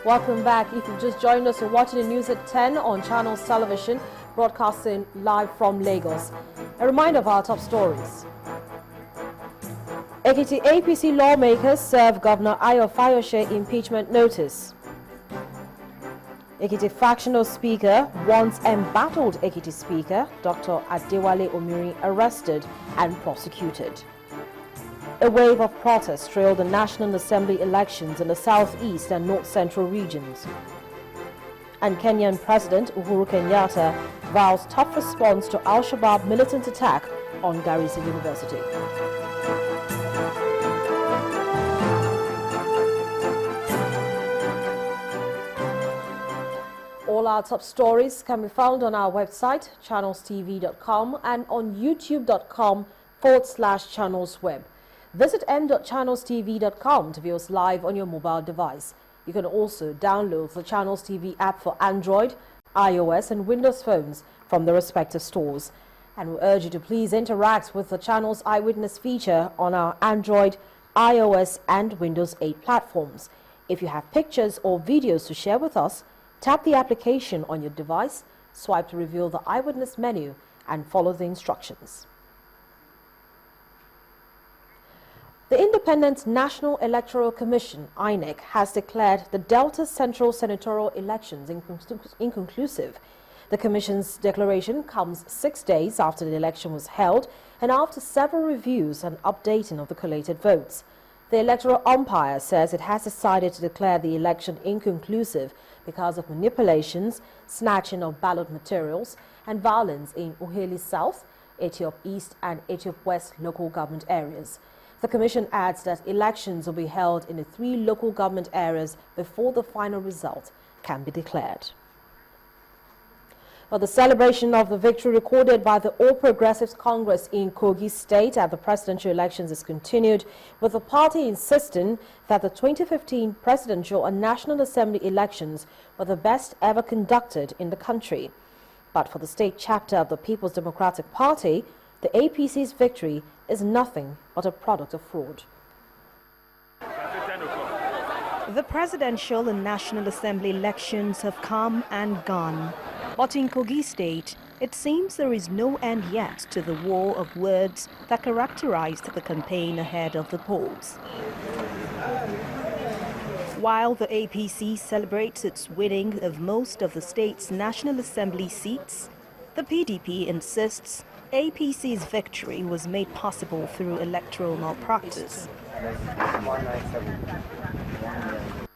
Welcome back. If you've just joined us, you're watching the news at 10 on Channels Television, broadcasting live from Lagos. A reminder of our top stories. Ekiti APC lawmakers serve Governor Ayo Fayose impeachment notice. Ekiti factional speaker once embattled Ekiti speaker, Dr. Adewale Omiri, arrested and prosecuted. A wave of protests trailed the National Assembly elections in the southeast and north-central regions. And Kenyan President Uhuru Kenyatta vows tough response to Al-Shabaab militant attack on Garissa University. All our top stories can be found on our website, channelstv.com, and on youtube.com/channelsweb. Visit m.channelstv.com to view us live on your mobile device. You can also download the Channels TV app for Android, iOS and Windows phones from the respective stores. And we urge you to please interact with the Channels Eyewitness feature on our Android, iOS and Windows 8 platforms. If you have pictures or videos to share with us, tap the application on your device, swipe to reveal the Eyewitness menu and follow the instructions. The Independent National Electoral Commission, INEC, has declared the Delta Central senatorial elections inconclusive. The Commission's declaration comes 6 days after the election was held and after several reviews and updating of the collated votes. The electoral umpire says it has decided to declare the election inconclusive because of manipulations, snatching of ballot materials, and violence in Uheli South, Etiop East and Etiop West local government areas. The Commission adds that elections will be held in the 3 local government areas before the final result can be declared. Well, the celebration of the victory recorded by the All Progressives Congress in Kogi State at the presidential elections is continued, with the party insisting that the 2015 presidential and National Assembly elections were the best ever conducted in the country. But for the state chapter of the People's Democratic Party, the APC's victory is nothing but a product of fraud. The presidential and National Assembly elections have come and gone. But in Kogi State, it seems there is no end yet to the war of words that characterized the campaign ahead of the polls. While the APC celebrates its winning of most of the state's National Assembly seats, the PDP insists APC's victory was made possible through electoral malpractice.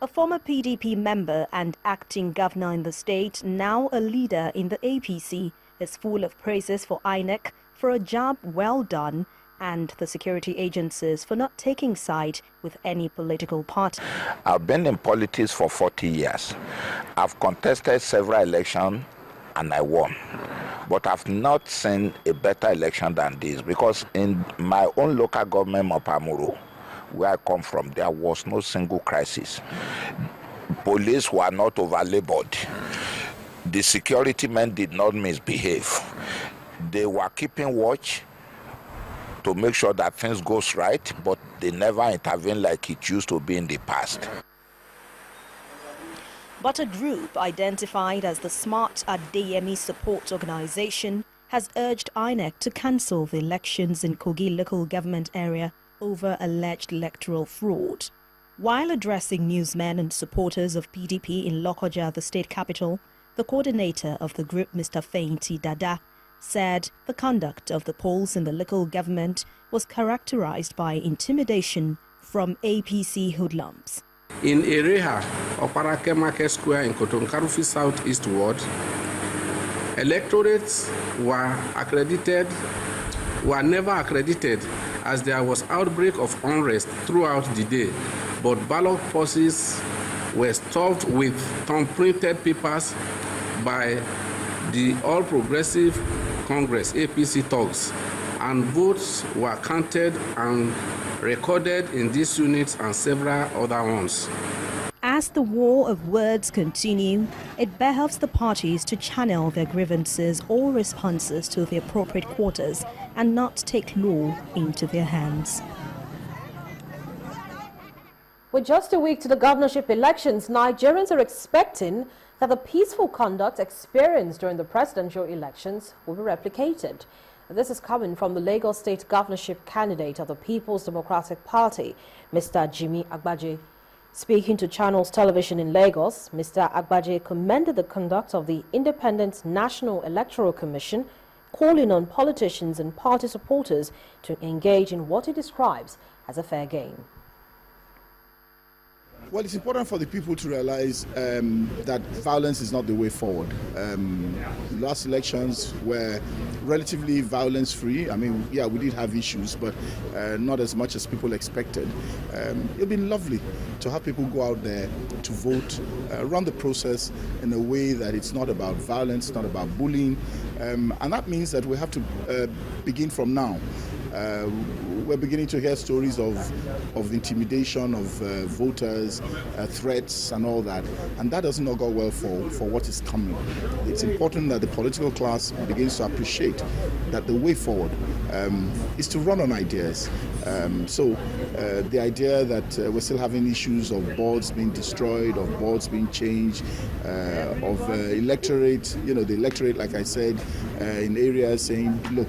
A former PDP member and acting governor in the state, now a leader in the APC, is full of praises for INEC for a job well done and the security agencies for not taking side with any political party. I've been in politics for 40 years. I've contested several elections and I won. But I've not seen a better election than this, because in my own local government, Mapamuro, where I come from, there was no single crisis. Police were not over-labored. The security men did not misbehave. They were keeping watch to make sure that things goes right, but they never intervened like it used to be in the past. But a group identified as the Smart Adeyemi Support Organization has urged INEC to cancel the elections in Kogi local government area over alleged electoral fraud. While addressing newsmen and supporters of PDP in Lokoja, the state capital, the coordinator of the group, Mr. Feinti Dada, said the conduct of the polls in the local government was characterized by intimidation from APC hoodlums. In Ereha, Oparake Market Square in Kotonkarufi Southeast Ward, electorates were never accredited as there was outbreak of unrest throughout the day, but ballot boxes were stuffed with thumb-printed papers by the All Progressive Congress APC thugs, and votes were counted and recorded in these units and several other ones. As the war of words continue, it behoves the parties to channel their grievances or responses to the appropriate quarters and not take law into their hands. With just a week to the governorship elections, Nigerians are expecting that the peaceful conduct experienced during the presidential elections will be replicated. This is coming from the Lagos State governorship candidate of the People's Democratic Party, Mr. Jimmy Agbaje. Speaking to Channels Television in Lagos, Mr. Agbaje commended the conduct of the Independent National Electoral Commission, calling on politicians and party supporters to engage in what he describes as a fair game. Well, it's important for the people to realize that violence is not the way forward. Last elections were relatively violence-free. I mean, yeah, we did have issues, but not as much as people expected. It would be lovely to have people go out there to vote, run the process in a way that it's not about violence, not about bullying, and that means that we have to begin from now. We're beginning to hear stories of intimidation of voters, threats and all that, and that does not go well for what is coming. It's important that the political class begins to appreciate that the way forward is to run on ideas. So the idea that we're still having issues of boards being destroyed, of boards being changed, of electorate, the electorate, like I said, in areas saying, look,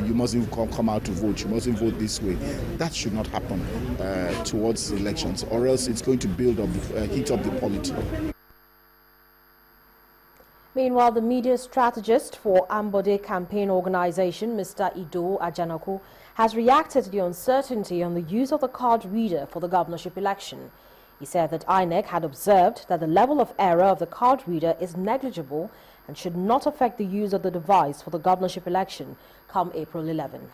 you mustn't come out to vote, you mustn't vote this way. That should not happen towards the elections, or else it's going to build up, heat up the politics. Meanwhile, the media strategist for Ambode campaign organization, Mr. Ido Ajanaku, has reacted to the uncertainty on the use of the card reader for the governorship election. He said that INEC had observed that the level of error of the card reader is negligible and should not affect the use of the device for the governorship election come April 11.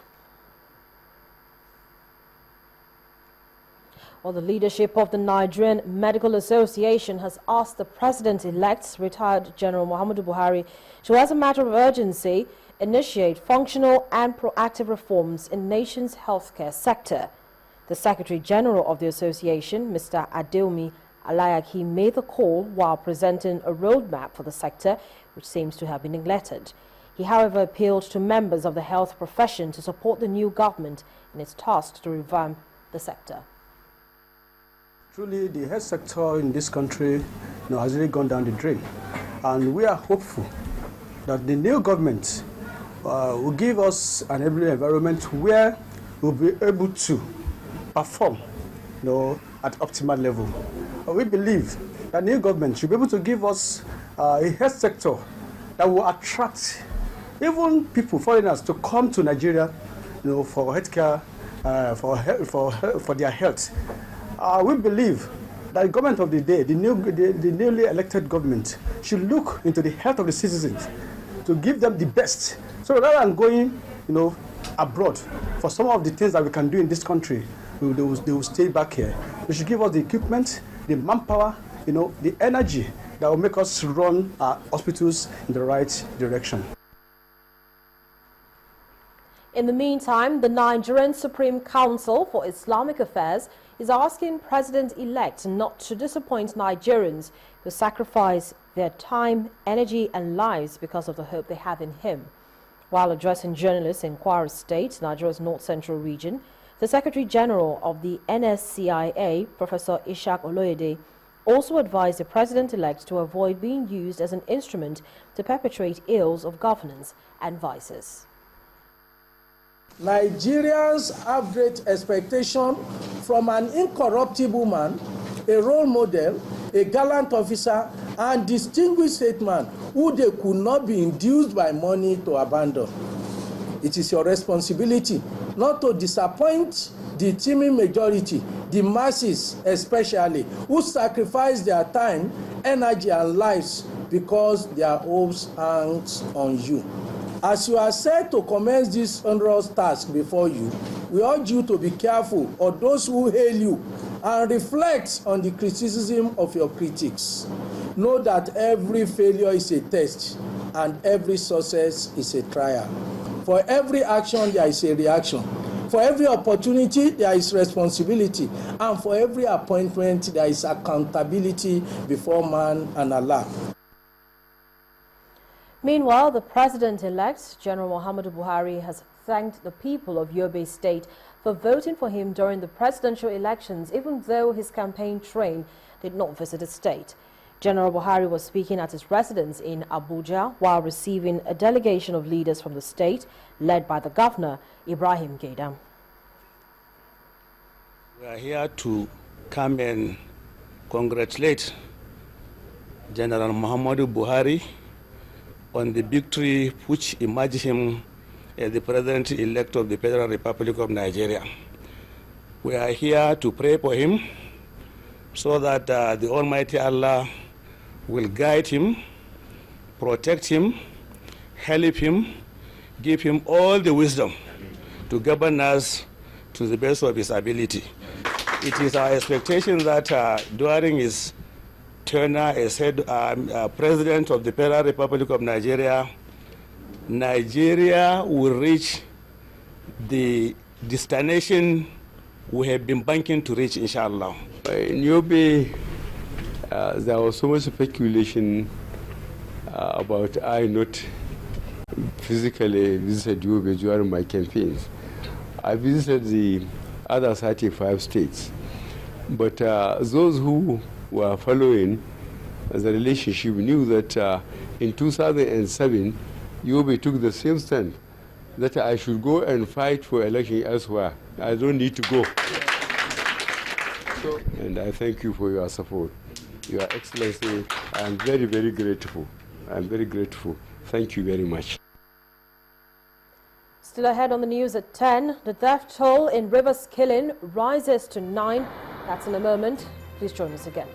Well, the leadership of the Nigerian Medical Association has asked the President-elect, retired General Muhammadu Buhari, to, as a matter of urgency, initiate functional and proactive reforms in the nation's healthcare sector. The Secretary General of the association, Mr. Adeomi Alayaki, made the call while presenting a roadmap for the sector, which seems to have been neglected. He, however, appealed to members of the health profession to support the new government in its task to revamp the sector. Truly, the health sector in this country has really gone down the drain. And we are hopeful that the new government will give us an enabling environment where we'll be able to perform at optimal level. We believe that the new government should be able to give us a health sector that will attract even people, foreigners, to come to Nigeria for healthcare, for their health. We believe that the government of the day, the newly elected government, should look into the health of the citizens to give them the best. So rather than going, abroad for some of the things that we can do in this country, they will stay back here. They should give us the equipment, the manpower, the energy that will make us run our hospitals in the right direction. In the meantime, the Nigerian Supreme Council for Islamic Affairs is asking President-elect not to disappoint Nigerians who sacrifice their time, energy and lives because of the hope they have in him. While addressing journalists in Kwara State, Nigeria's north-central region, the Secretary General of the NSCIA, Professor Ishaq Oloyede, also advised the President-elect to avoid being used as an instrument to perpetrate ills of governance and vices. Nigerians have great expectation from an incorruptible man, a role model, a gallant officer, and distinguished statesman who they could not be induced by money to abandon. It is your responsibility not to disappoint the teeming majority, the masses especially, who sacrifice their time, energy, and lives because their hopes hang on you. As you are set to commence this onerous task before you, we urge you to be careful of those who hail you and reflect on the criticism of your critics. Know that every failure is a test and every success is a trial. For every action, there is a reaction. For every opportunity, there is responsibility. And for every appointment, there is accountability before man and Allah. Meanwhile, the President-elect, General Muhammadu Buhari, has thanked the people of Yobe State for voting for him during the presidential elections, even though his campaign train did not visit the state. General Buhari was speaking at his residence in Abuja while receiving a delegation of leaders from the state, led by the governor, Ibrahim Gaidam. We are here to come and congratulate General Muhammadu Buhari on the victory which emerged him as the President-elect of the Federal Republic of Nigeria. We are here to pray for him so that the Almighty Allah will guide him, protect him, help him, give him all the wisdom to govern us to the best of his ability. It is our expectation that during his tenure as President of the Federal Republic of Nigeria, Nigeria will reach the destination we have been banking to reach, inshallah. In Yobe, there was so much speculation about I not physically visited Yobe during my campaigns. I visited the other 35 states, but those who were following the relationship knew that in 2007, Yobe took the same stand that I should go and fight for election elsewhere. I don't need to go. And I thank you for your support. Your Excellency, I am very, very grateful. I am very grateful. Thank you very much. Still ahead on the news at 10, the death toll in Rivers killing rises to 9. That's in a moment. Please join us again.